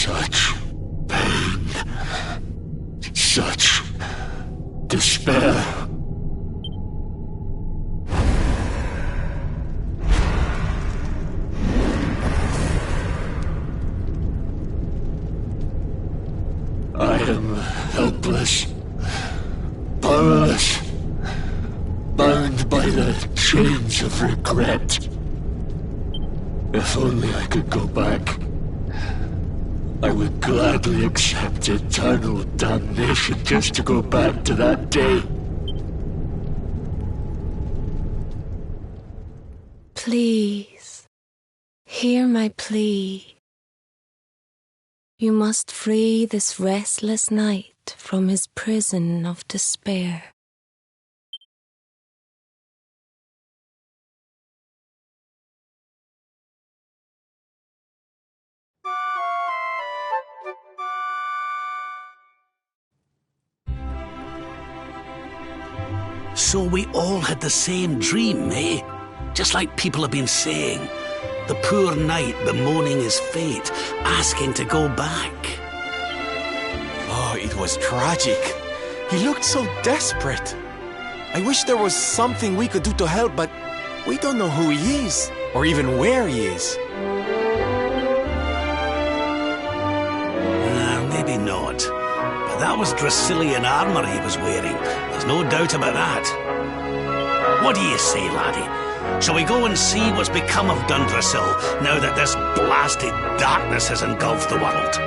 Such pain. Such despair. I am helpless, powerless, bound by the chains of regret. If only I could go back, I would gladly accept eternal damnation just to go back to that day. Please, hear my plea. You must free this restless knight from his prison of despair. So we all had the same dream, eh? Just like people have been saying. The poor knight bemoaning his fate, asking to go back. Oh, it was tragic. He looked so desperate. I wish there was something we could do to help, but we don't know who he is, or even where he is. Maybe not. But that was Dracilian armor he was wearing. There's no doubt about that. What do you say, laddie? Shall we go and see what's become of Dundrasil now that this blasted darkness has engulfed the world?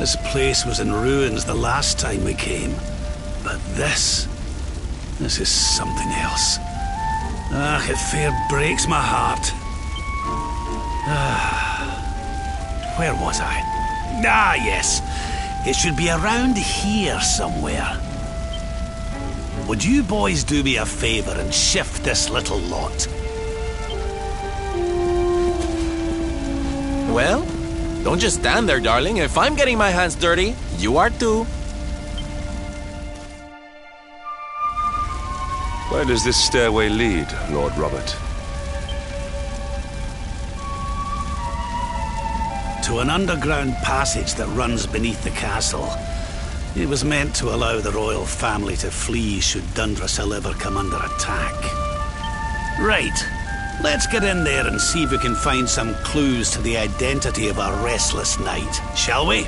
This place was in ruins the last time we came. But this is something else. Ah, it fair breaks my heart. Where was I? Ah, yes. It should be around here somewhere. Would you boys do me a favor and shift this little lot? Well, don't just stand there, darling. If I'm getting my hands dirty, you are too. Where does this stairway lead, Lord Robert? To an underground passage that runs beneath the castle. It was meant to allow the royal family to flee should Dundrasil ever come under attack. Right. Let's get in there and see if we can find some clues to the identity of our restless knight, shall we?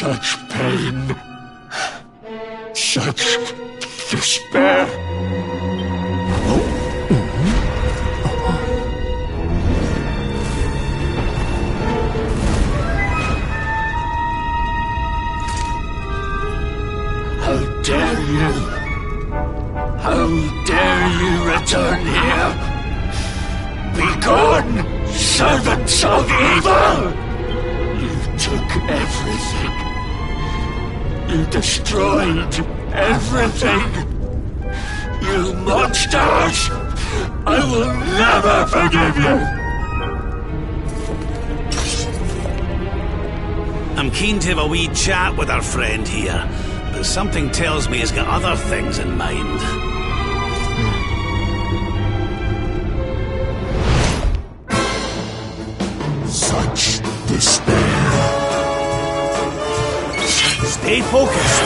Such pain. Such despair. How dare you? How dare you return here? Begone, servants of evil! You took everything. You destroyed everything. You monsters! I will never forgive you! I'm keen to have a wee chat with our friend here, but something tells me he's got other things in mind. Such despair. Stay focused.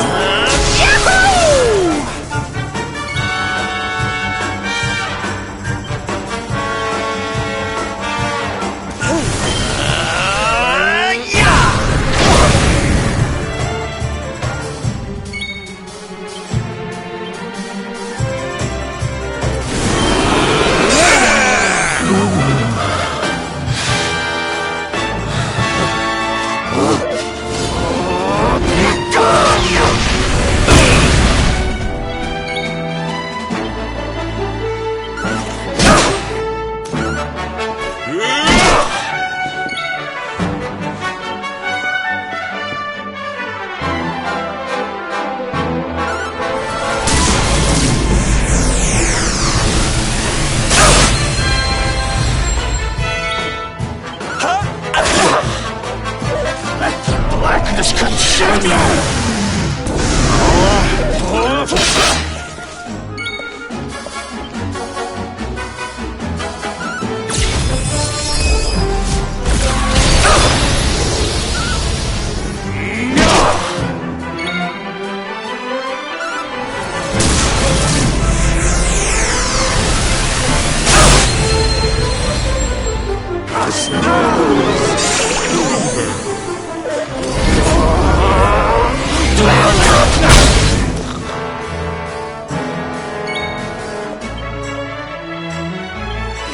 Blackness consume you!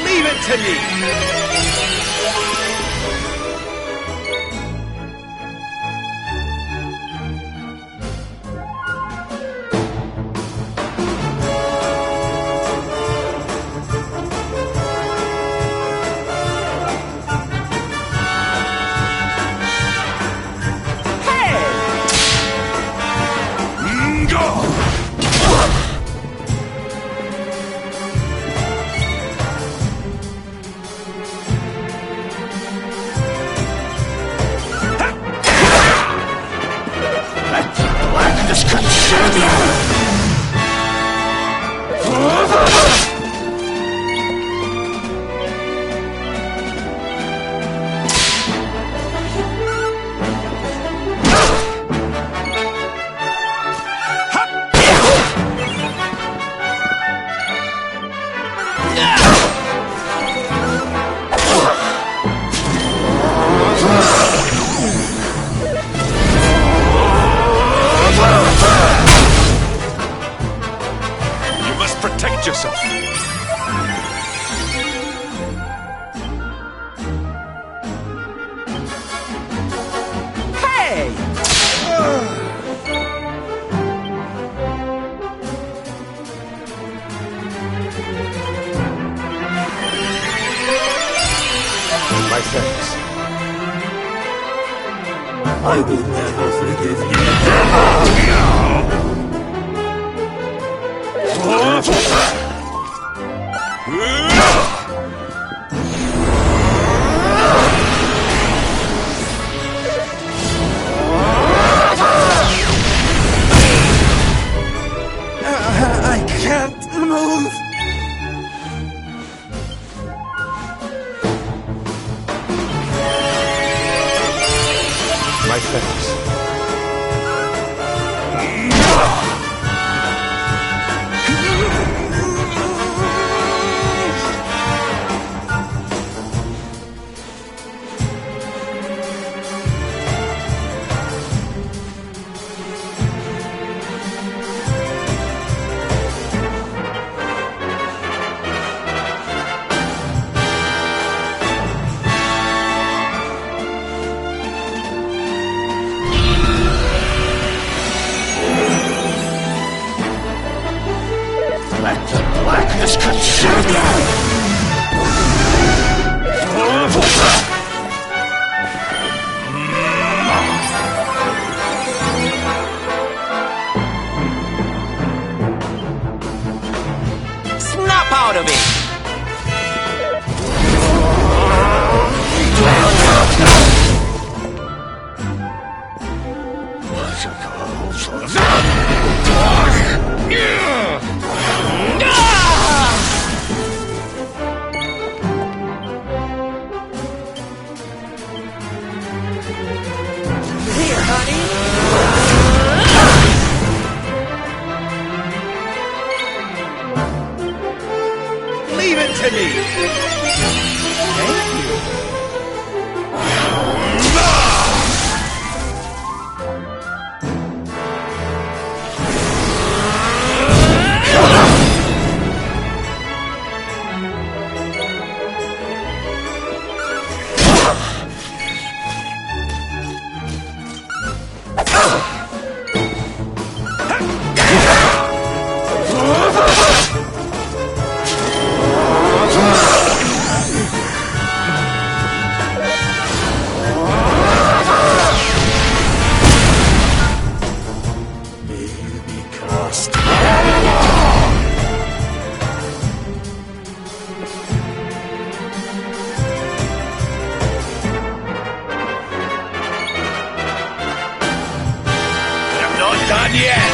Leave it to me! Hey! blackness consume you! You must protect yourself. My thanks. I will never forgive you. I can't move. My thanks. Let the blackness consume you! Snap out of it! Here, honey! Leave it to me! Thank you. I'm not done yet!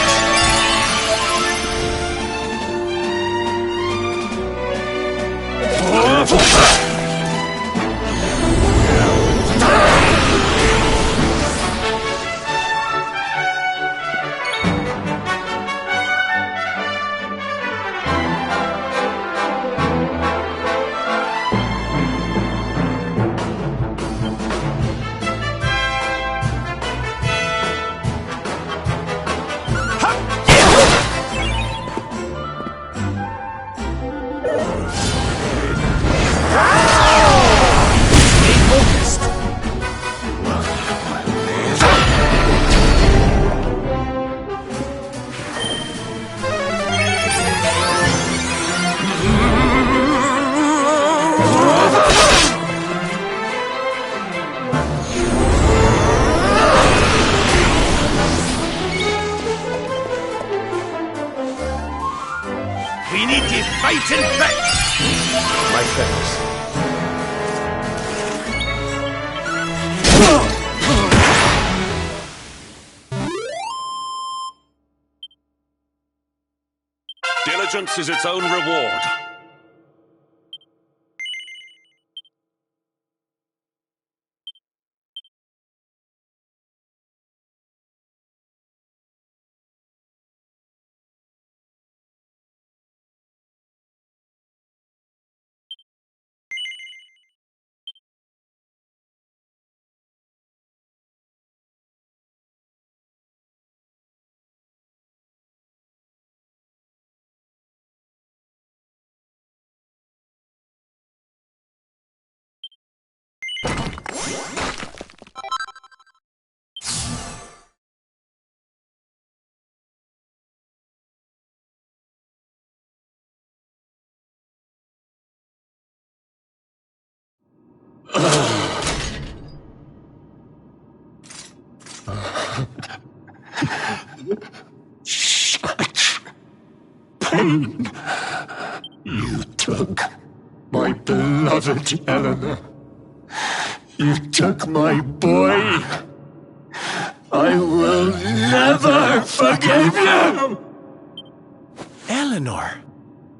We need to fight and bet! My thanks. Diligence is its own reward. Such pain. You took my beloved Eleanor. You took my boy. I will never forgive you! Eleanor?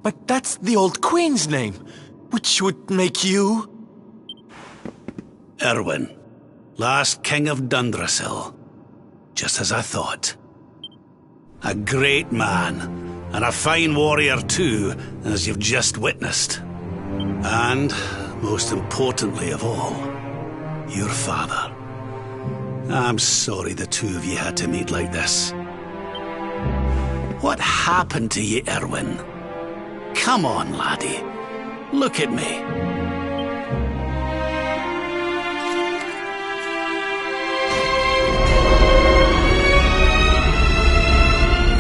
But that's the old queen's name, which would make you... Erwin, last king of Dundrasil. Just as I thought. A great man, and a fine warrior too, as you've just witnessed. And, most importantly of all, your father. I'm sorry the two of you had to meet like this. What happened to you, Erwin? Come on, laddie. Look at me.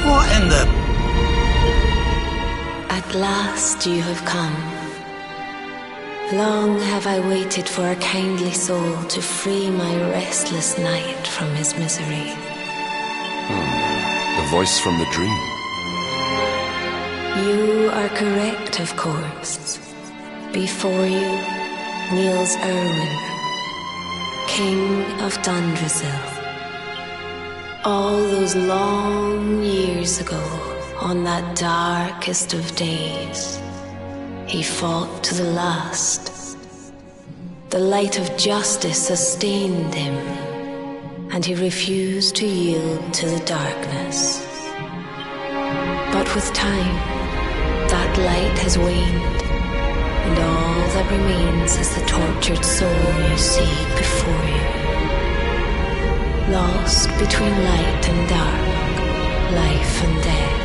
What in the... At last you have come. Long have I waited for a kindly soul to free my restless knight from his misery. The voice from the dream. You are correct, of course. Before you kneels Erwin, King of Dundrasil. All those long years ago, on that darkest of days, he fought to the last. The light of justice sustained him, and he refused to yield to the darkness. But with time, that light has waned, and all that remains is the tortured soul you see before you. Lost between light and dark, life and death.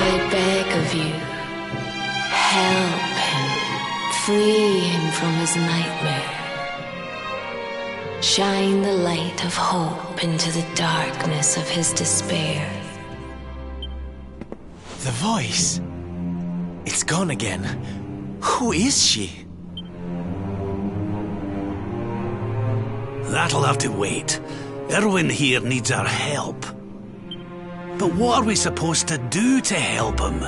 I beg of you, help him, free him from his nightmare. Shine the light of hope into the darkness of his despair. The voice. It's gone again. Who is she? That'll have to wait. Erwin here needs our help. But what are we supposed to do to help him?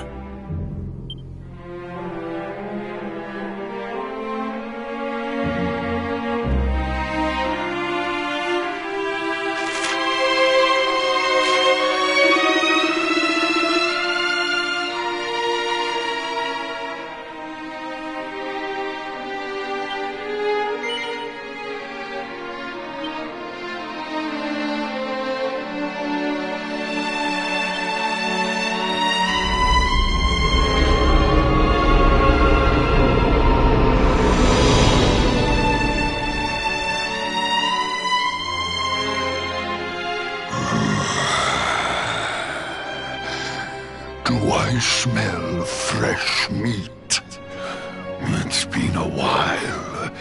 Do I smell fresh meat? It's been a while.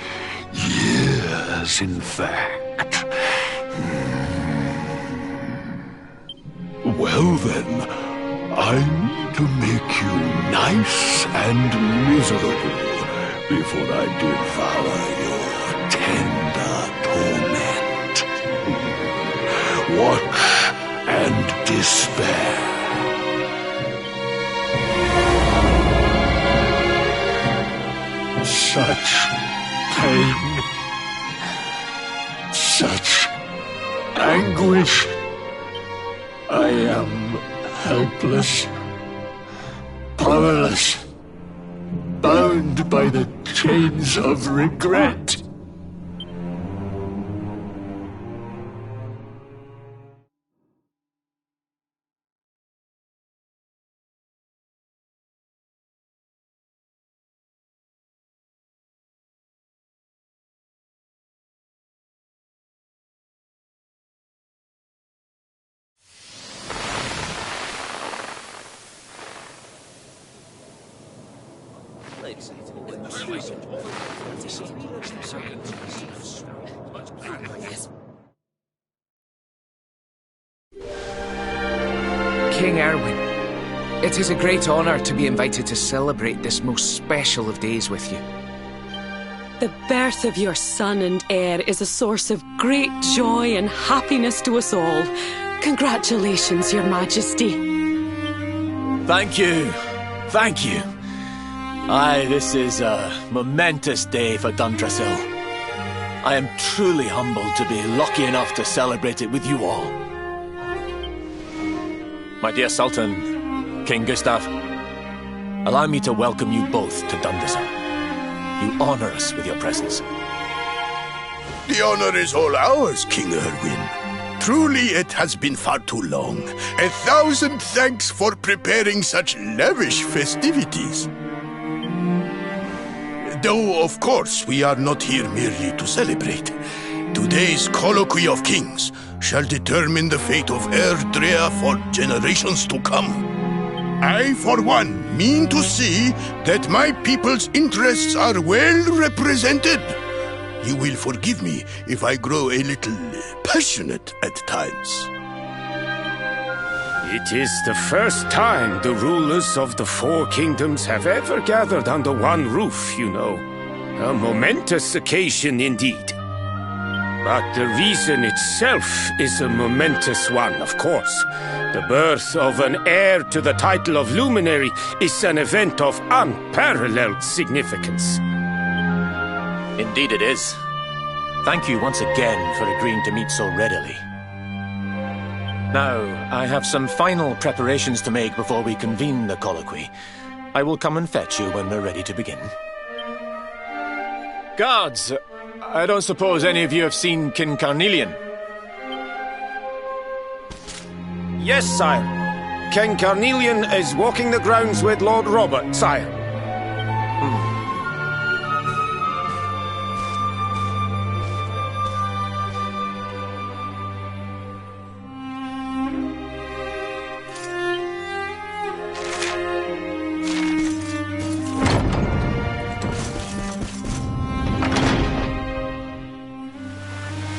Years, in fact. Well then, I need to make you nice and miserable before I devour your tender torment. Watch and despair. Such pain, such anguish. I am helpless. powerless, bound by the chains of regret. King Erwin, it is a great honor to be invited to celebrate this most special of days with you. The birth of your son and heir is a source of great joy and happiness to us all. Congratulations, Your Majesty. Thank you. Thank you. Aye, this is a momentous day for Dundrasil. I am truly humbled to be lucky enough to celebrate it with you all. My dear Sultan, King Gustav, allow me to welcome you both to Dundrasil. You honor us with your presence. The honor is all ours, King Erwin. Truly, it has been far too long. 1,000 thanks for preparing such lavish festivities. Though, of course, we are not here merely to celebrate. Today's Colloquy of Kings shall determine the fate of Erdrea for generations to come. I, for one, mean to see that my people's interests are well represented. You will forgive me if I grow a little passionate at times. It is the first time the rulers of the Four Kingdoms have ever gathered under one roof, you know. A momentous occasion indeed. But the reason itself is a momentous one, of course. The birth of an heir to the title of Luminary is an event of unparalleled significance. Indeed it is. Thank you once again for agreeing to meet so readily. Now, I have some final preparations to make before we convene the colloquy. I will come and fetch you when we're ready to begin. Guards, I don't suppose any of you have seen King Carnelian? Yes, sire. King Carnelian is walking the grounds with Lord Robert, sire.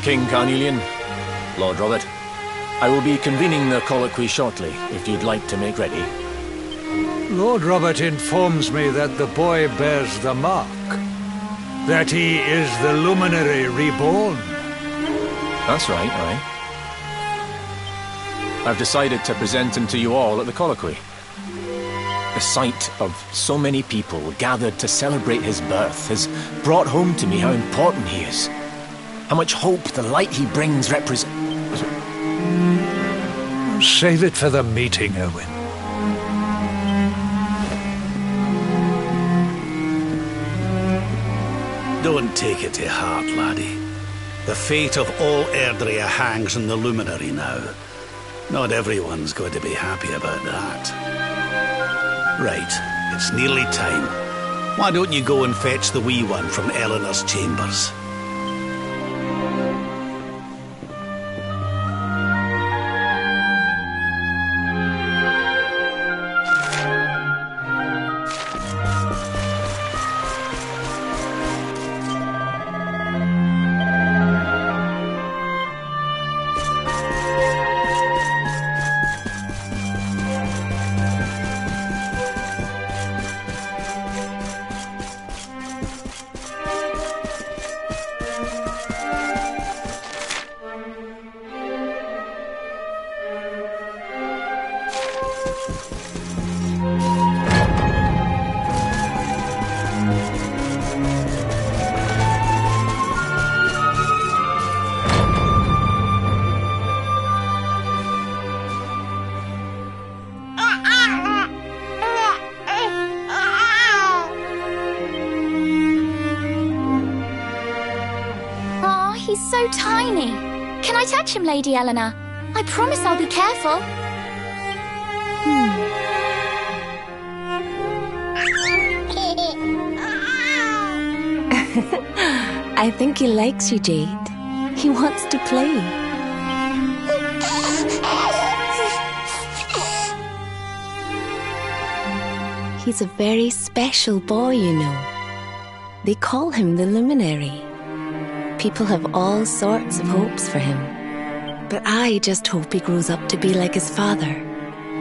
King Carnelian, Lord Robert, I will be convening the colloquy shortly, if you'd like to make ready. Lord Robert informs me that the boy bears the mark. That he is the Luminary reborn. That's right, aye. I've decided to present him to you all at the colloquy. The sight of so many people gathered to celebrate his birth has brought home to me how important he is. How much hope the light he brings represents. Save it for the meeting, Erwin. Don't take it to heart, laddie. The fate of all Erdrea hangs on the Luminary now. Not everyone's going to be happy about that. Right, it's nearly time. Why don't you go and fetch the wee one from Eleanor's chambers? so tiny. Can I touch him, Lady Eleanor? I promise I'll be careful. I think he likes you, Jade. He wants to play. He's a very special boy, you know. They call him the Luminary. People have all sorts of hopes for him. But I just hope he grows up to be like his father,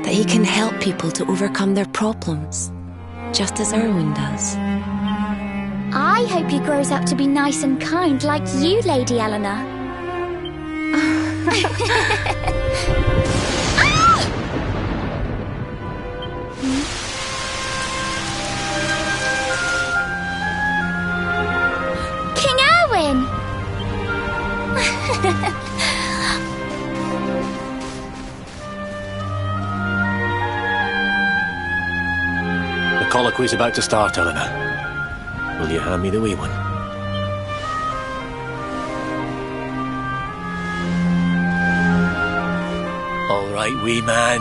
that he can help people to overcome their problems, just as Erwin does. I hope he grows up to be nice and kind like you, Lady Eleanor. King Erwin! The colloquy's about to start, Eleanor. Will you hand me the wee one? All right, wee man.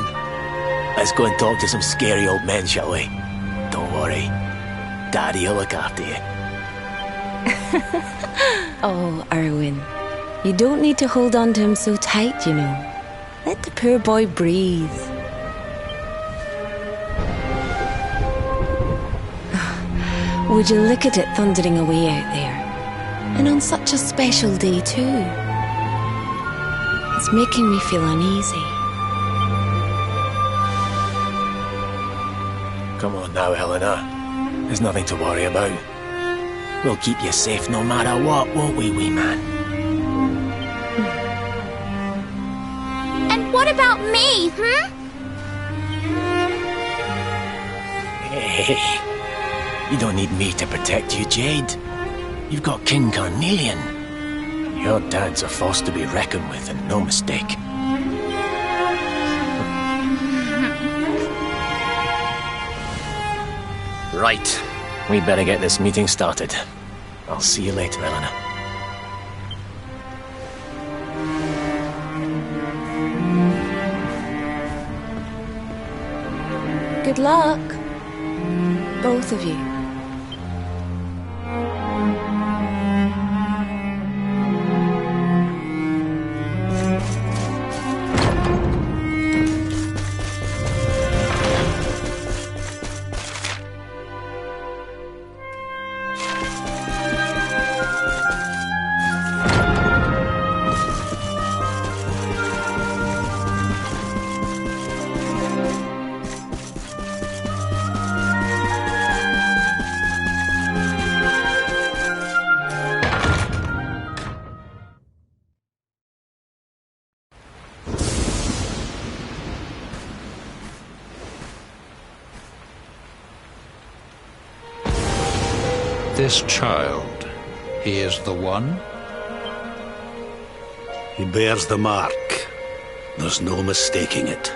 Let's go and talk to some scary old men, shall we? Don't worry. Daddy'll look after you. Oh, Erwin. You don't need to hold on to him so tight, you know. Let the poor boy breathe. Would you look at it thundering away out there? And on such a special day, too. It's making me feel uneasy. Come on now, Eleanor. There's nothing to worry about. We'll keep you safe no matter what, won't we, wee man? And what about me, Hey, you don't need me to protect you, Jade. You've got King Carnelian. Your dad's a force to be reckoned with, and no mistake. Right. We better get this meeting started. I'll see you later, Eleanor. Good luck, both of you. This child, he is the one? He bears the mark. There's no mistaking it.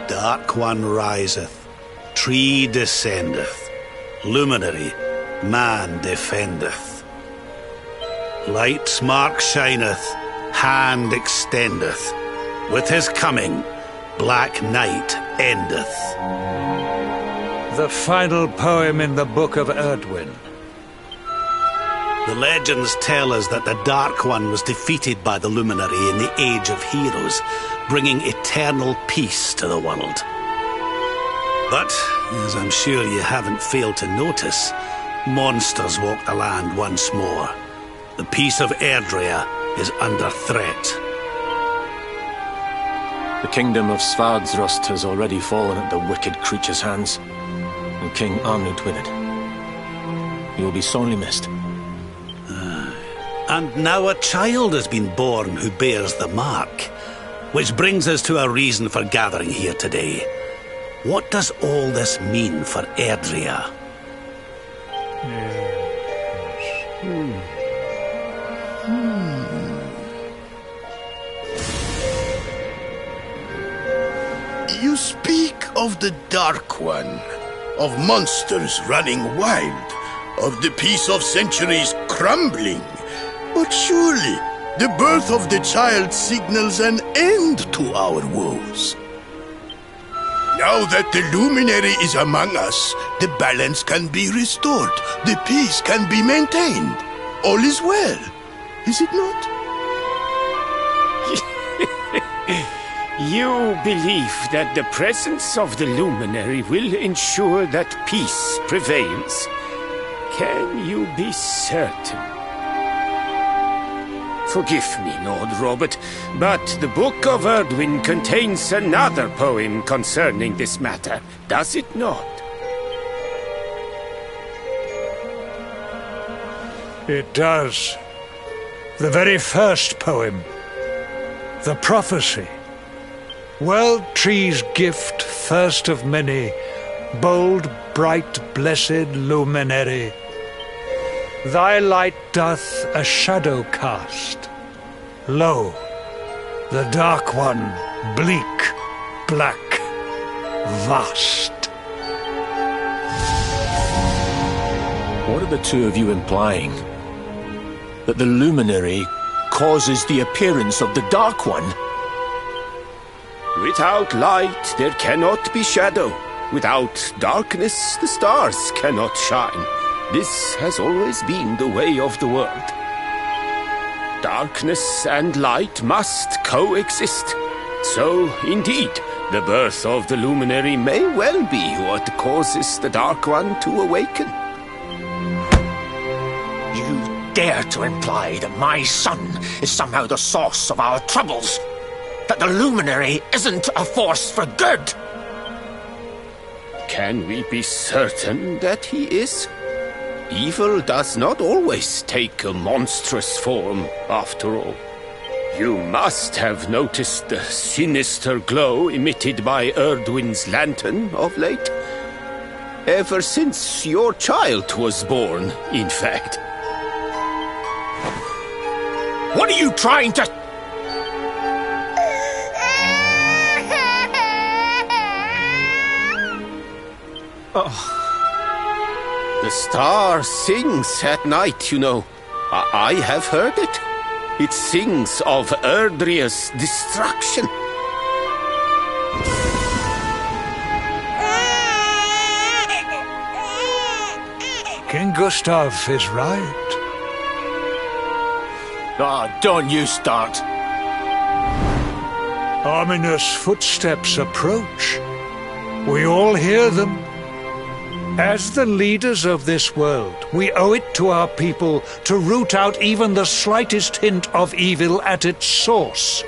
Dark One riseth, tree descendeth, luminary, man defendeth. Light's mark shineth, hand extendeth. With his coming, black night endeth. The final poem in the Book of Erdwin. The legends tell us that the Dark One was defeated by the Luminary in the Age of Heroes, bringing eternal peace to the world. But, as I'm sure you haven't failed to notice, monsters walk the land once more. The peace of Erdrea is under threat. The kingdom of Svardsrust has already fallen at the wicked creature's hands, and King Arnut with it. He will be sorely missed. And now a child has been born who bears the mark, which brings us to a reason for gathering here today. What does all this mean for Erdrea? You speak of the Dark One. of monsters running wild, of the peace of centuries crumbling. But surely, the birth of the child signals an end to our woes. Now that the luminary is among us, the balance can be restored, the peace can be maintained. All is well, is it not? You believe that the presence of the luminary will ensure that peace prevails? Can you be certain? Forgive me, Lord Robert, but the Book of Erdwin contains another poem concerning this matter, does it not? It does. The very first poem. The prophecy. World tree's gift, first of many, bold, bright, blessed luminary. Thy light doth a shadow cast. Lo, the dark one, bleak, black, vast. What are the two of you implying? That the luminary causes the appearance of the Dark One? Without light, there cannot be shadow. Without darkness, the stars cannot shine. This has always been the way of the world. Darkness and light must coexist. So, indeed, the birth of the luminary may well be what causes the Dark One to awaken. You dare to imply that my son is somehow the source of our troubles? That the luminary isn't a force for good? Can we be certain that he is? Evil does not always take a monstrous form, after all. You must have noticed the sinister glow emitted by Erdwin's lantern of late. Ever since your child was born, in fact. What are you trying to... Oh. The star sings at night, you know. I have heard it. It sings of Erdrea's destruction. King Gustav is right. Ah, don't you start. Ominous footsteps approach. We all hear them. As the leaders of this world, we owe it to our people to root out even the slightest hint of evil at its source.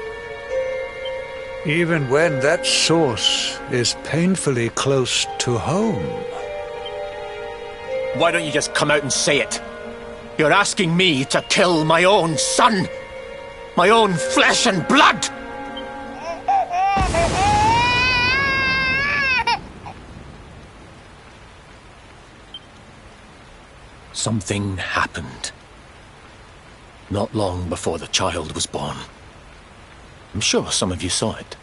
Even when that source is painfully close to home. Why don't you just come out and say it? You're asking me to kill my own son. My own flesh and blood. Something happened. Not long before the child was born. I'm sure some of you saw it.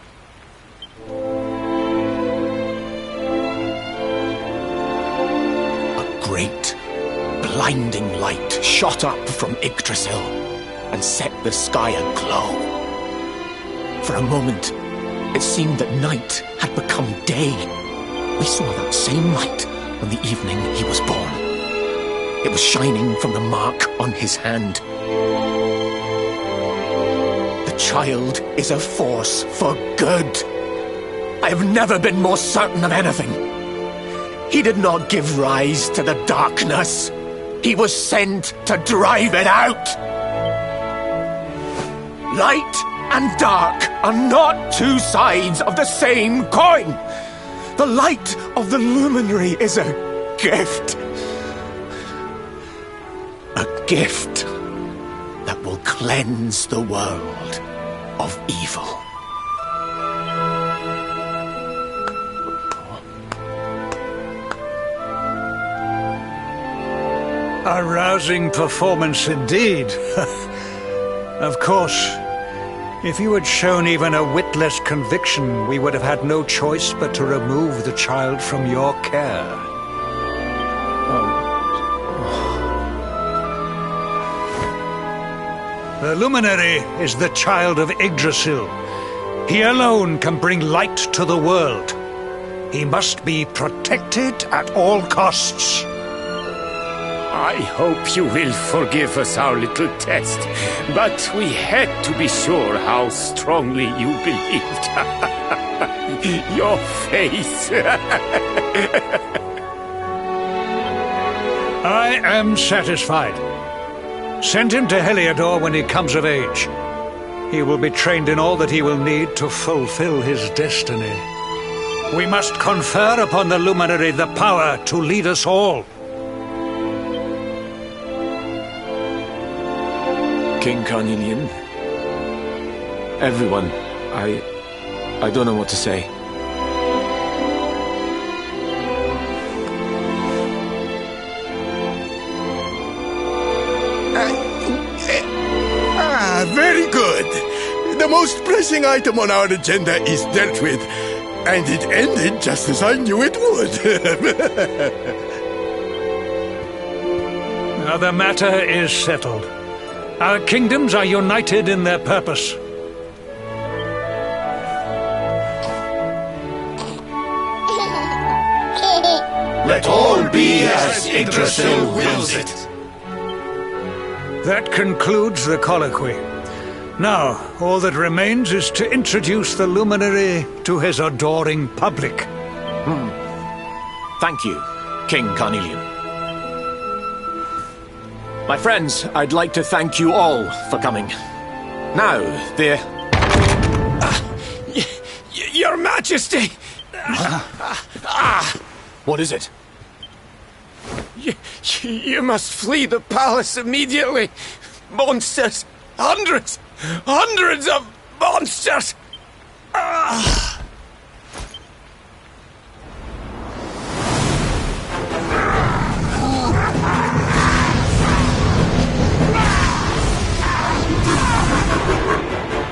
A great, blinding light shot up from Yggdrasil and set the sky aglow. For a moment, it seemed that night had become day. We saw that same light on the evening he was born. It was shining from the mark on his hand. The child is a force for good. I have never been more certain of anything. He did not give rise to the darkness. He was sent to drive it out. Light and dark are not two sides of the same coin. The light of the luminary is a gift. A gift that will cleanse the world of evil. A rousing performance indeed. Of course, if you had shown even a whit less conviction, we would have had no choice but to remove the child from your care. The Luminary is the child of Yggdrasil. He alone can bring light to the world. He must be protected at all costs. I hope you will forgive us our little test, but we had to be sure how strongly you believed. Your face. I am satisfied. Send him to Heliodor when he comes of age. He will be trained in all that he will need to fulfill his destiny. We must confer upon the Luminary the power to lead us all. King Carnelian, everyone, I don't know what to say. Very good. The most pressing item on our agenda is dealt with, and it ended just as I knew it would. Now the matter is settled. Our kingdoms are united in their purpose. Let all be as Yggdrasil wills it. That concludes the colloquy. Now, all that remains is to introduce the Luminary to his adoring public. Thank you, King Carnelian. My friends, I'd like to thank you all for coming. Now, Your Majesty! What is it? You must flee the palace immediately. Monsters! Hundreds of monsters!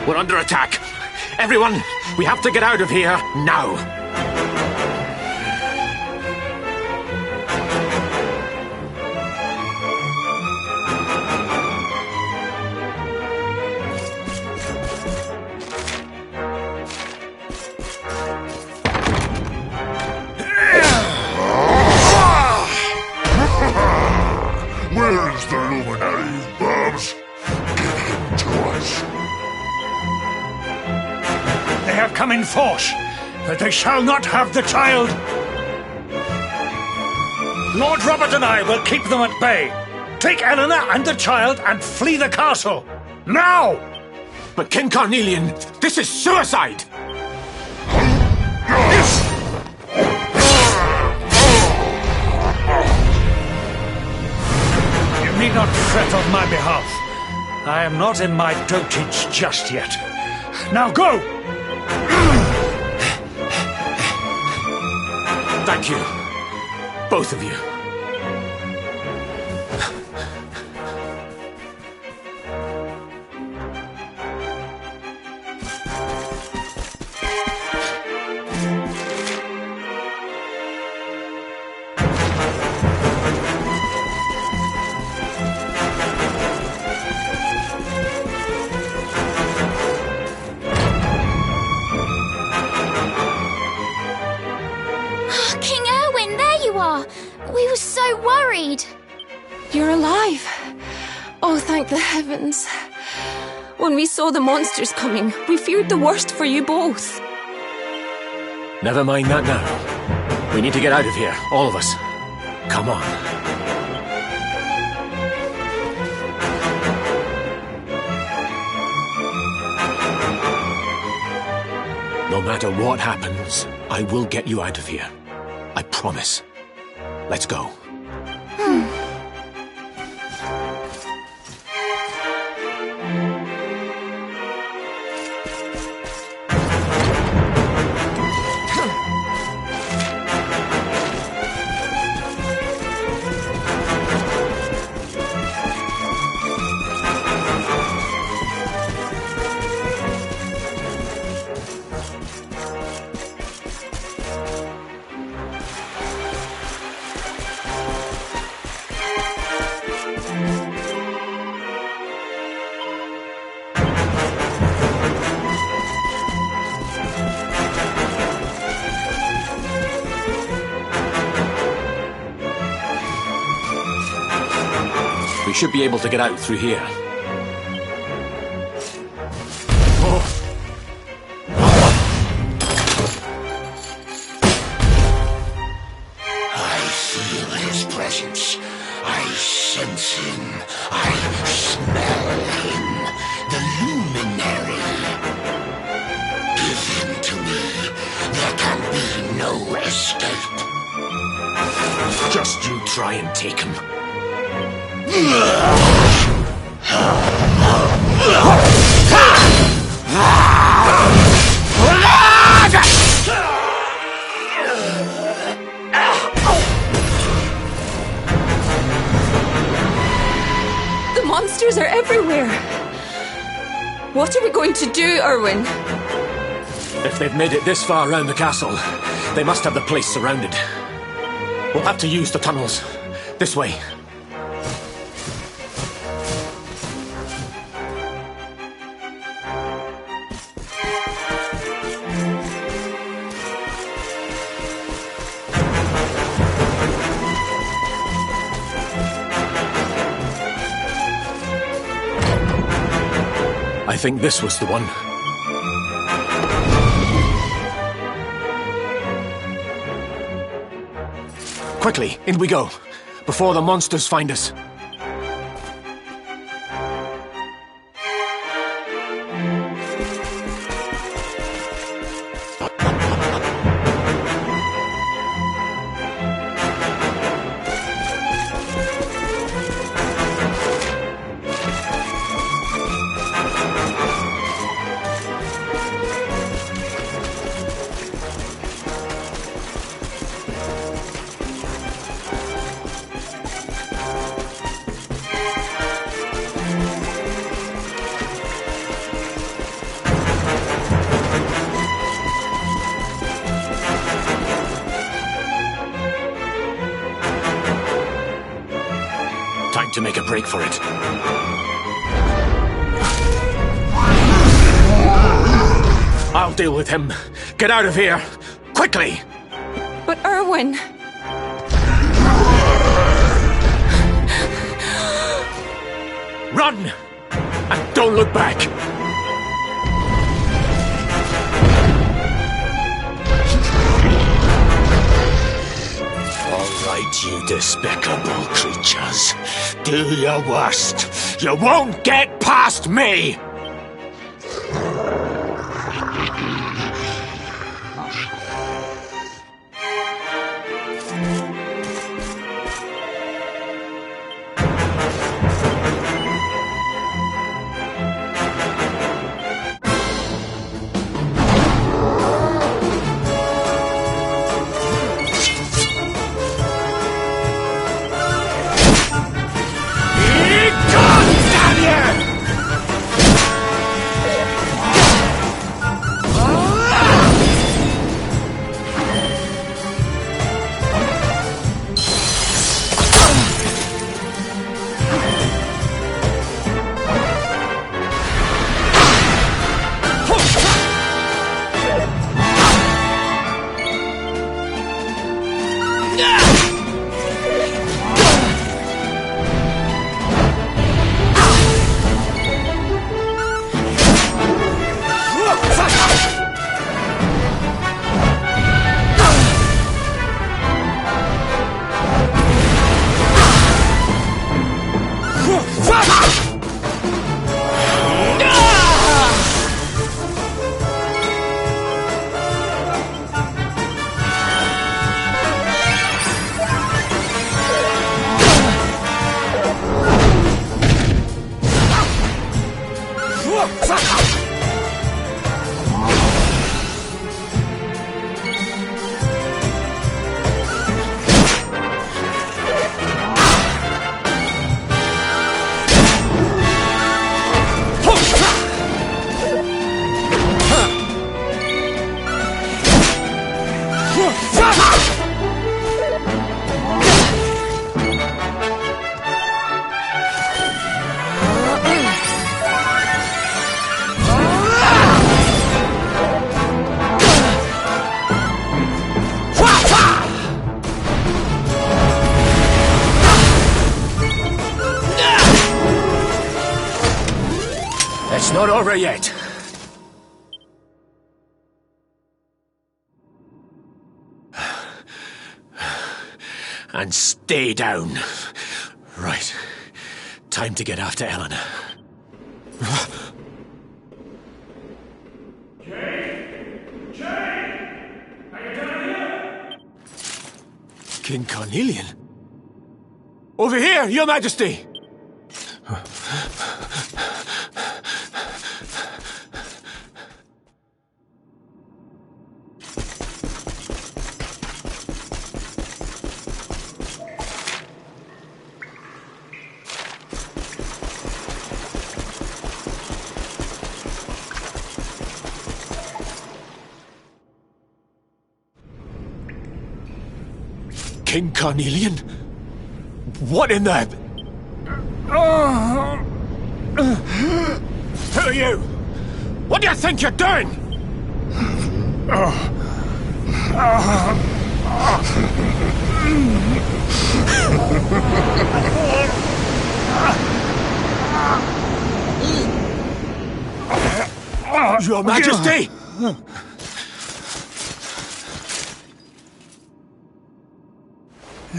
We're under attack. Everyone, we have to get out of here now. Where is the Luminary, Babs? Give him to us. They have come in force, but they shall not have the child. Lord Robert and I will keep them at bay. Take Eleanor and the child and flee the castle. Now! But King Carnelian, this is suicide! You need not fret on my behalf. I am not in my dotage just yet. Now go! Thank you, both of you. King Erwin, there you are! We were so worried. You're alive. Oh, thank the heavens. When we saw the monsters coming, we feared the worst for you both. Never mind that now. We need to get out of here, all of us. Come on. No matter what happens, I will get you out of here. I promise. Let's go. We should be able to get out through here. I feel his presence. I sense him. I smell him. The luminary. Give him to me. There can be no escape. Just you try and take him. The monsters are everywhere. What are we going to do, Erwin? If they've made it this far around the castle, they must have the place surrounded. We'll have to use the tunnels. This way. I think this was the one. Quickly, in we go, before the monsters find us. Time to make a break for it. I'll deal with him. Get out of here! Quickly! But Erwin... Run! And don't look back! All right, you despicable creatures. Do your worst. You won't get past me! It's not over yet. And stay down. Right. Time to get after Eleanor. King Carnelian? Over here, Your Majesty! King Carnelian? What in the... Who are you? What do you think you're doing? Your Majesty!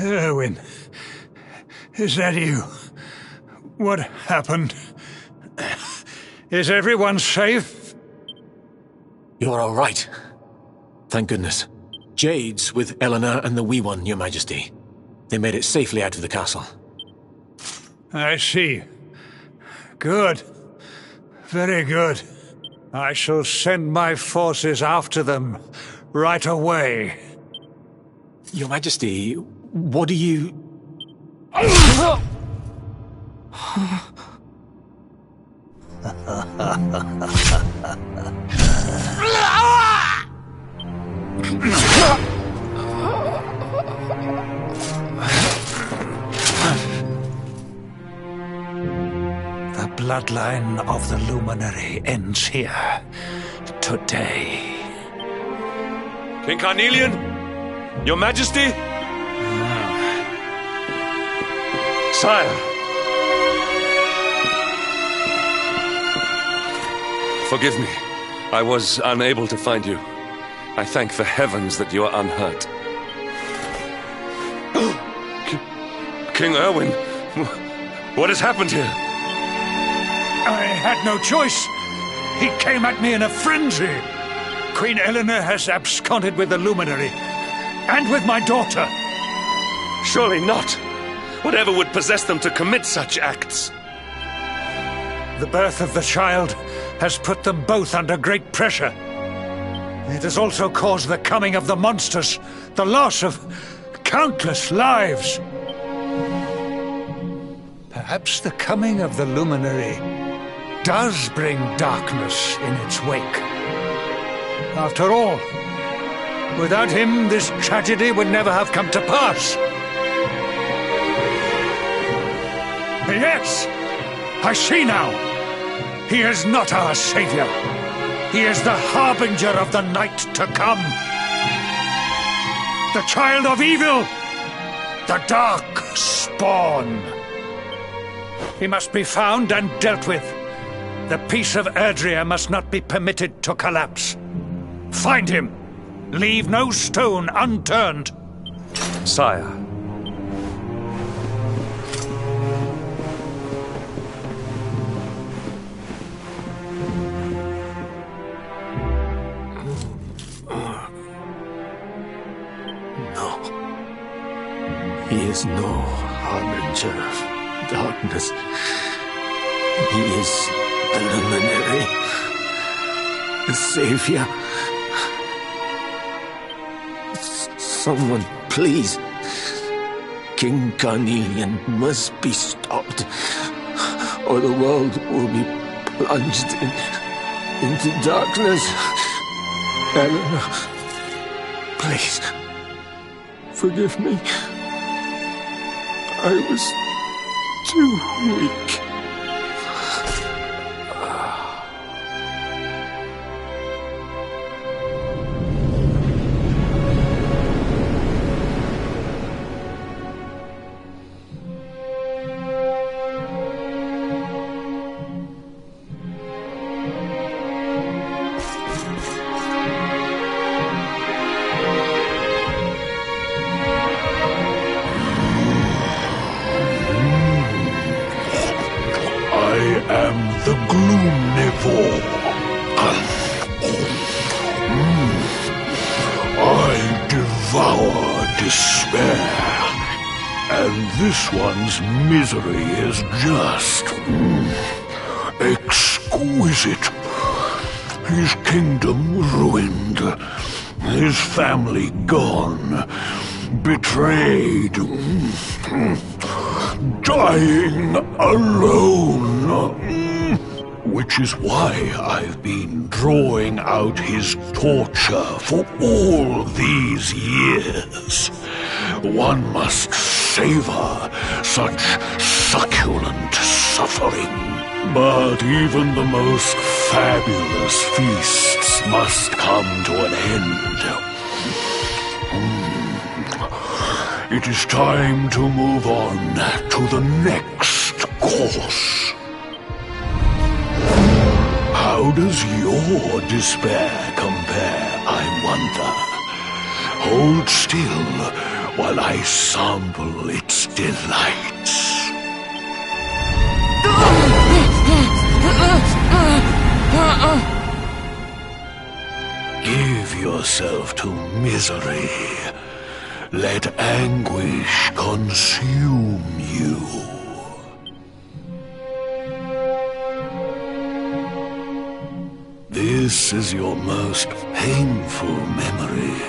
Erwin, is that you? What happened? Is everyone safe? You're all right. Thank goodness. Jade's with Eleanor and the Wee One, Your Majesty. They made it safely out of the castle. I see. Good. Very good. I shall send my forces after them right away. Your Majesty, what do you... The bloodline of the Luminary ends here. Today. King Carnelian? Your Majesty? Sire. Forgive me. I was unable to find you. I thank the heavens that you are unhurt. King Erwin, what has happened here? I had no choice. He came at me in a frenzy. Queen Eleanor has absconded with the Luminary, and with my daughter. Surely not. Whatever would possess them to commit such acts? The birth of the child has put them both under great pressure. It has also caused the coming of the monsters, the loss of countless lives. Perhaps the coming of the Luminary does bring darkness in its wake. After all, without him, this tragedy would never have come to pass. Yes! I see now! He is not our savior. He is the harbinger of the night to come. The child of evil! The dark spawn! He must be found and dealt with. The peace of Erdrea must not be permitted to collapse. Find him! Leave no stone unturned! Sire. He is no harbinger of darkness. He is the Luminary, the Savior. Someone, please. King Carnelian must be stopped, or the world will be plunged into darkness. Eleanor, please, forgive me. I was too weak. the Gloomnivore. I devour despair, and this one's misery is just exquisite. His kingdom ruined, his family gone, betrayed, dying alone. Which is why I've been drawing out his torture for all these years. One must savor such succulent suffering. But even the most fabulous feasts must come to an end. It is time to move on to the next course. How does your despair compare, I wonder? Hold still while I sample its delights. Give yourself to misery. Let anguish consume you. This is your most painful memory.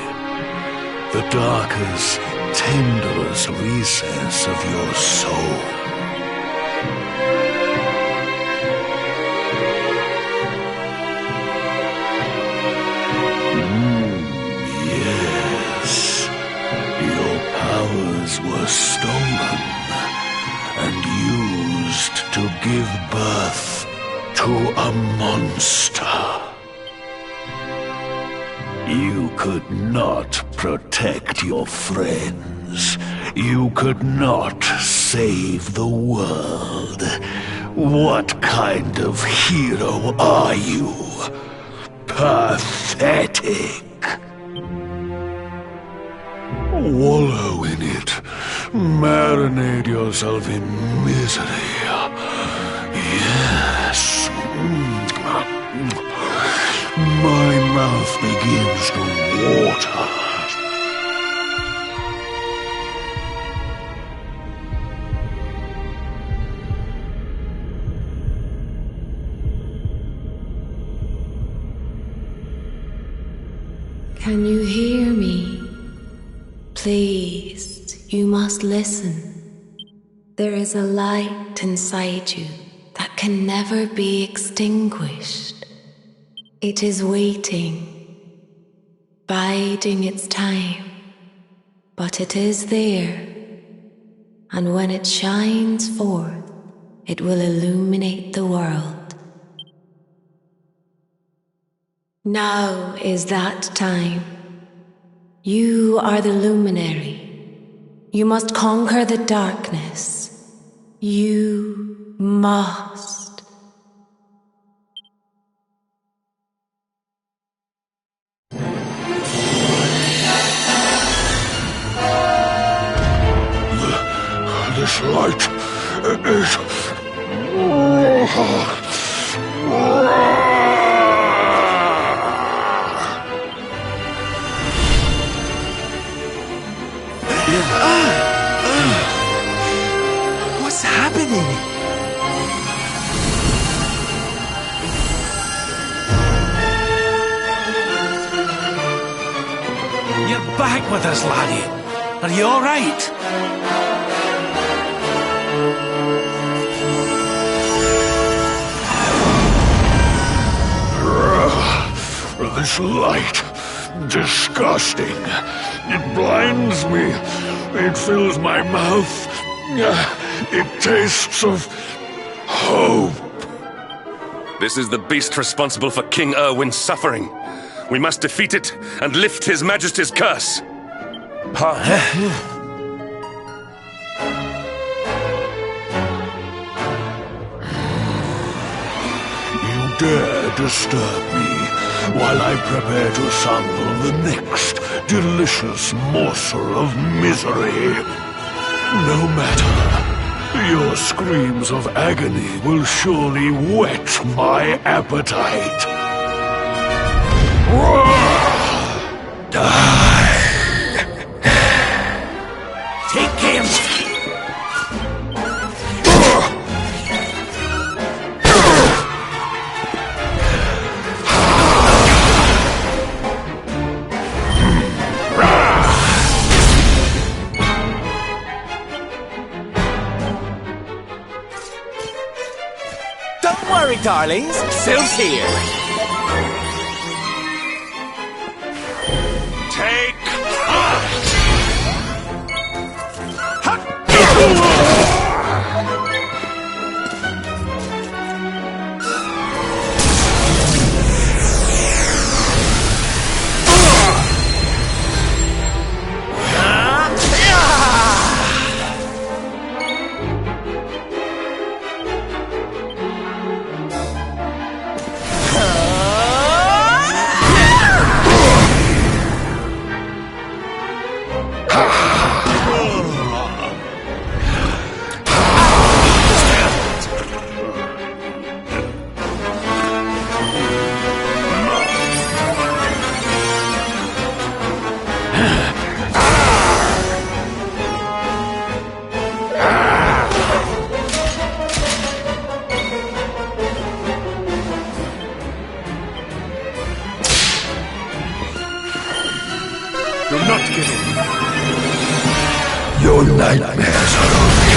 The darkest, tenderest recess of your soul. Yes. Your powers were stolen and used to give birth to a monster. You could not protect your friends. You could not save the world. What kind of hero are you? Pathetic. Wallow in it. Marinate yourself in misery. Yes. My mouth begins to water. Can you hear me? Please, you must listen. There is a light inside you that can never be extinguished. It is waiting, biding its time, but it is there, and when it shines forth, it will illuminate the world. Now is that time. You are the luminary. You must conquer the darkness. You must. This light is... What's happening? You're back with us, laddie. Are you all right? This light, disgusting. It blinds me. It fills my mouth. It tastes of hope. This is the beast responsible for King Erwin's suffering. We must defeat it and lift His Majesty's curse. You dare disturb me while I prepare to sample the next delicious morsel of misery. No matter. Your screams of agony will surely whet my appetite. Die! Take him! Don't worry, darlings. Syl's here. Take heart! Do not give in. Your nightmares are only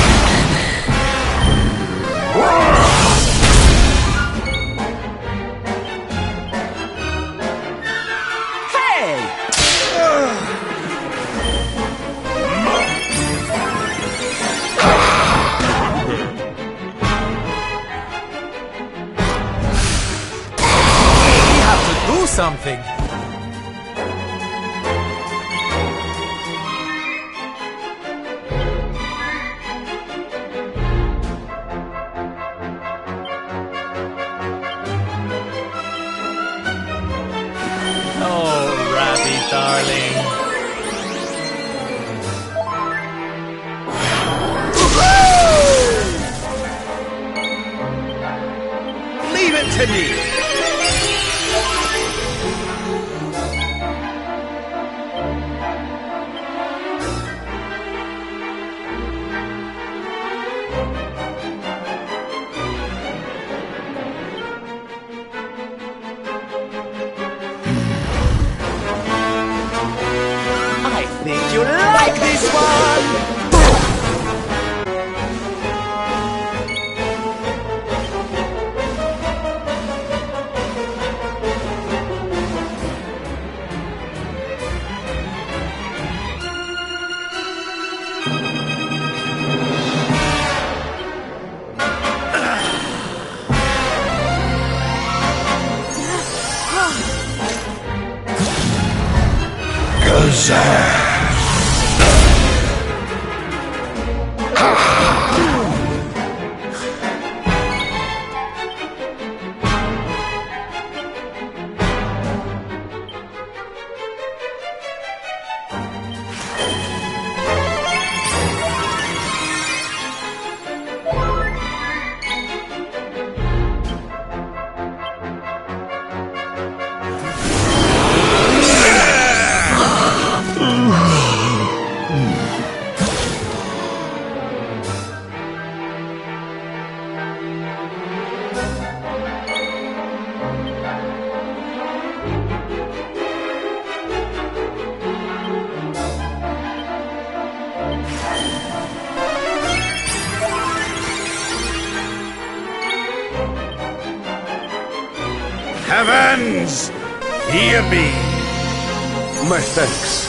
Do something. Oh, Rabbit, darling. Leave it to me! I think you like this one! Heavens, hear me. My thanks.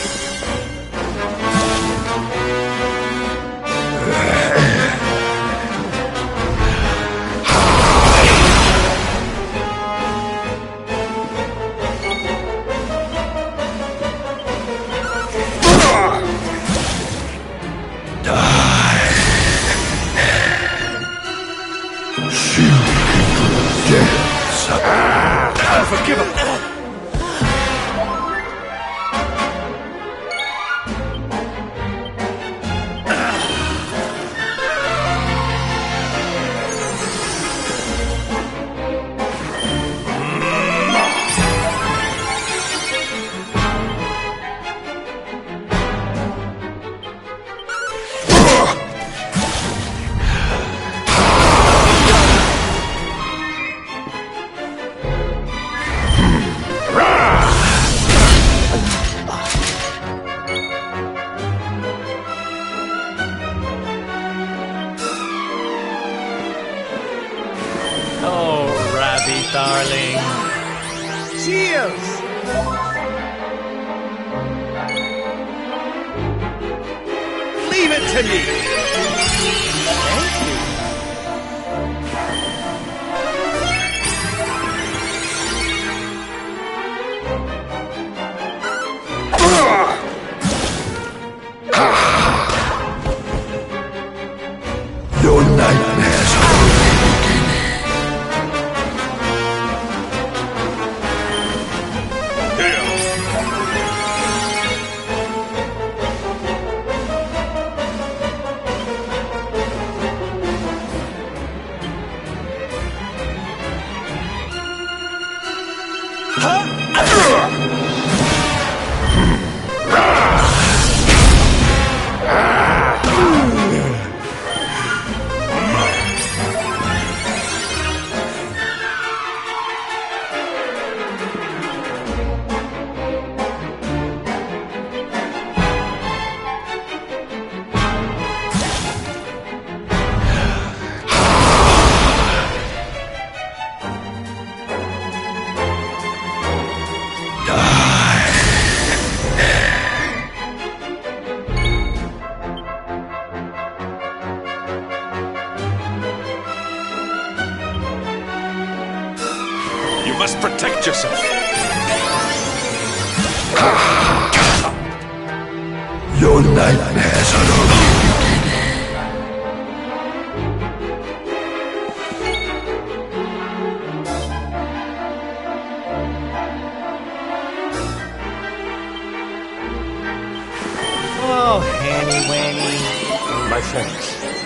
Forgive him. darling. Cheers! Leave it to me! Thank you. Your nightmares are You must protect yourself. Your nightmares are over. Oh, Hanny Wanny. My thanks.